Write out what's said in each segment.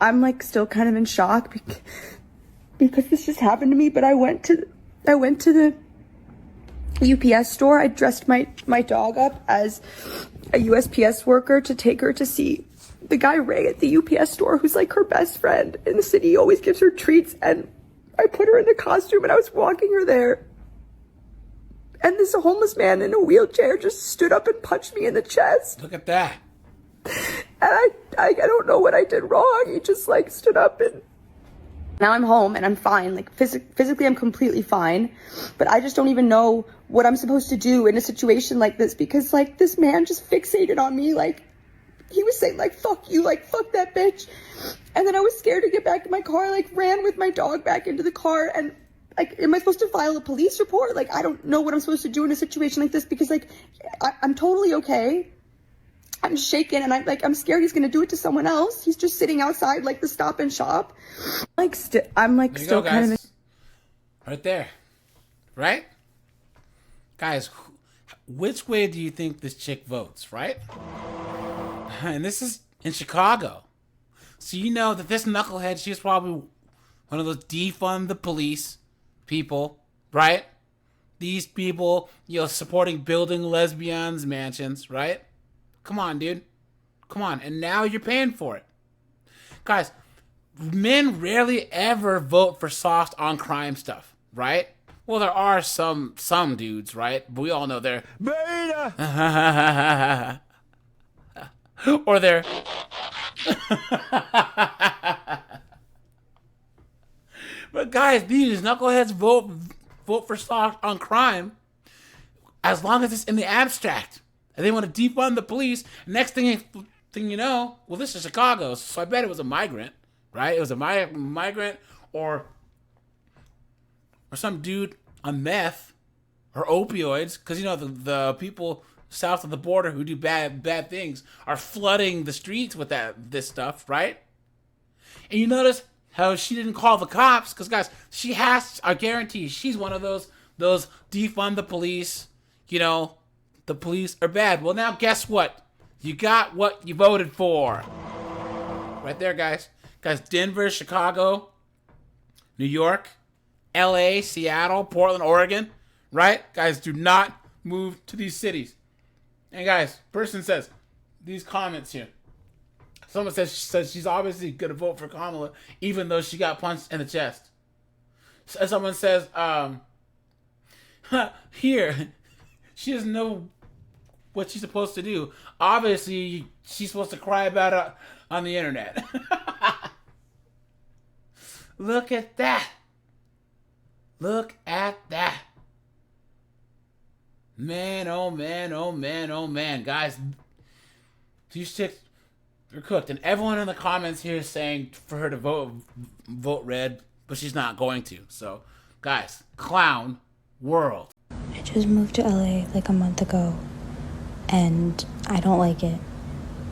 I'm like still kind of in shock because this just happened to me. But I went to the UPS store. I dressed my dog up as a USPS worker to take her to see the guy Ray at the UPS store, who's like her best friend in the city. He always gives her treats, and I put her in the costume and I was walking her there. And this homeless man in a wheelchair just stood up and punched me in the chest. Look at that. And I don't know what I did wrong. He just like stood up, and now I'm home and I'm fine. Like physically I'm completely fine, but I just don't even know what I'm supposed to do in a situation like this, because like this man just fixated on me. Like he was saying like, fuck you, like fuck that bitch. And then I was scared to get back in my car. I like ran with my dog back into the car, and like, am I supposed to file a police report? Like, I don't know what I'm supposed to do in a situation like this, because like I'm totally okay. I'm shaken, and I'm scared he's gonna do it to someone else. He's just sitting outside like the Stop and Shop. I'm like still kind of right there, right, guys. Which way do you think this chick votes, right? And this is in Chicago, so you know that this knucklehead, she's probably one of those defund the police people, right? These people, supporting building lesbians mansions, right? Come on, dude. Come on. And now you're paying for it. Guys, men rarely ever vote for soft on crime stuff, right? Well, there are some dudes, right? But we all know they're beta. Or they're But guys, these knuckleheads vote for soft on crime as long as it's in the abstract. And they want to defund the police. Next thing you know, well, this is Chicago, so I bet it was a migrant, right? It was a migrant or some dude on meth or opioids, because the people south of the border who do bad things are flooding the streets with this stuff, right? And you notice how she didn't call the cops, because guys, I guarantee she's one of those defund the police, the police are bad. Well, now guess what? You got what you voted for. Right there, guys. Guys, Denver, Chicago, New York, LA, Seattle, Portland, Oregon, right? Guys, do not move to these cities. And guys, person says, these comments here. Someone says she's obviously going to vote for Kamala, even though she got punched in the chest. Someone says, here, she doesn't know what she's supposed to do. Obviously, she's supposed to cry about it on the internet. Look at that. Look at that. Man, oh man, oh man, oh man. Guys, these chicks are cooked. And everyone in the comments here is saying for her to vote red, but she's not going to. So, guys, clown world. I just moved to LA like a month ago, and I don't like it.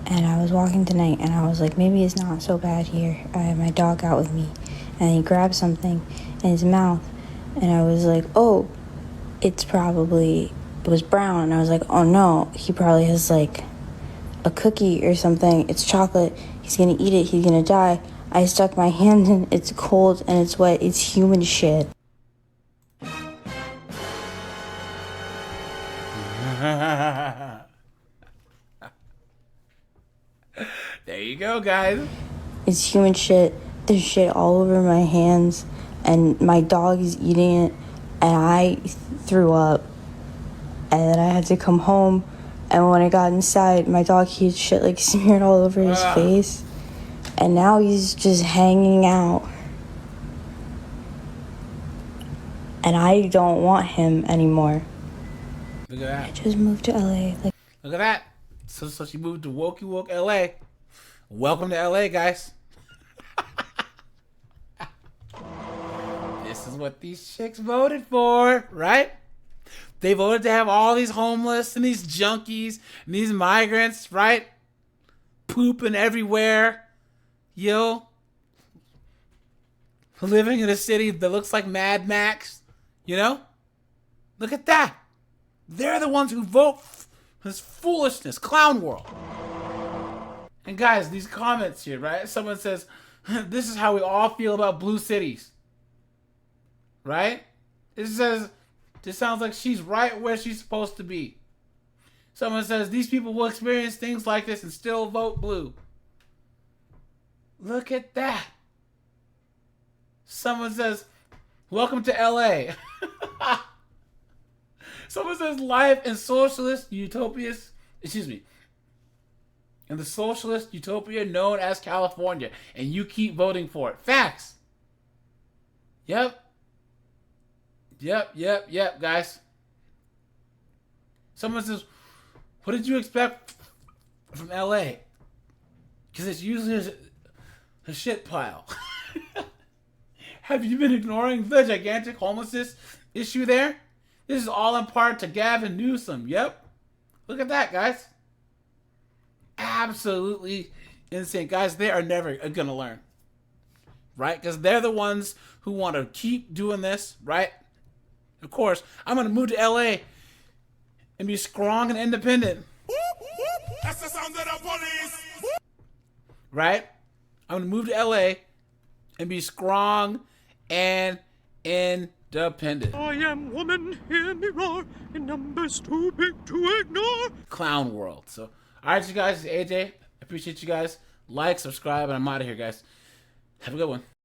And I was walking tonight, and I was like, maybe it's not so bad here. I have my dog out with me, and he grabbed something in his mouth, and I was like, oh, it was brown. And I was like, oh no, he probably has like a cookie or something. It's chocolate. He's gonna eat it. He's gonna die. I stuck my hand in. It's cold and it's wet. It's human shit. There you go, guys. It's human shit. There's shit all over my hands, and my dog is eating it, and I threw up, and then I had to come home, and when I got inside, my dog, he had shit like smeared all over his face, and now he's just hanging out, and I don't want him anymore. Look at that. I just moved to LA. Look at that. So she moved to Wokey Woke LA. Welcome to LA, guys. This is what these chicks voted for, right? They voted to have all these homeless and these junkies and these migrants, right? Pooping everywhere. Living in a city that looks like Mad Max. Look at that. They're the ones who vote for this foolishness, clown world. And guys, these comments here, right? Someone says, this is how we all feel about blue cities. Right? It says, this sounds like she's right where she's supposed to be. Someone says, these people will experience things like this and still vote blue. Look at that. Someone says, welcome to LA. Someone says, life in socialist utopias, in the socialist utopia known as California, and you keep voting for it. Facts. Yep, guys. Someone says, what did you expect from LA? Because it's usually a shit pile. Have you been ignoring the gigantic homelessness issue there? This is all in part to Gavin Newsom. Yep. Look at that, guys. Absolutely insane. Guys, they are never going to learn. Right? Because they're the ones who want to keep doing this, right? Of course, I'm going to move to LA and be strong and independent. That's the sound of the police. Right? I'm going to move to LA and be strong and independent. I am woman, hear me roar, in numbers too big to ignore. Clown world. So, alright, you guys, it's AJ. I appreciate you guys. Like, subscribe, and I'm out of here, guys. Have a good one.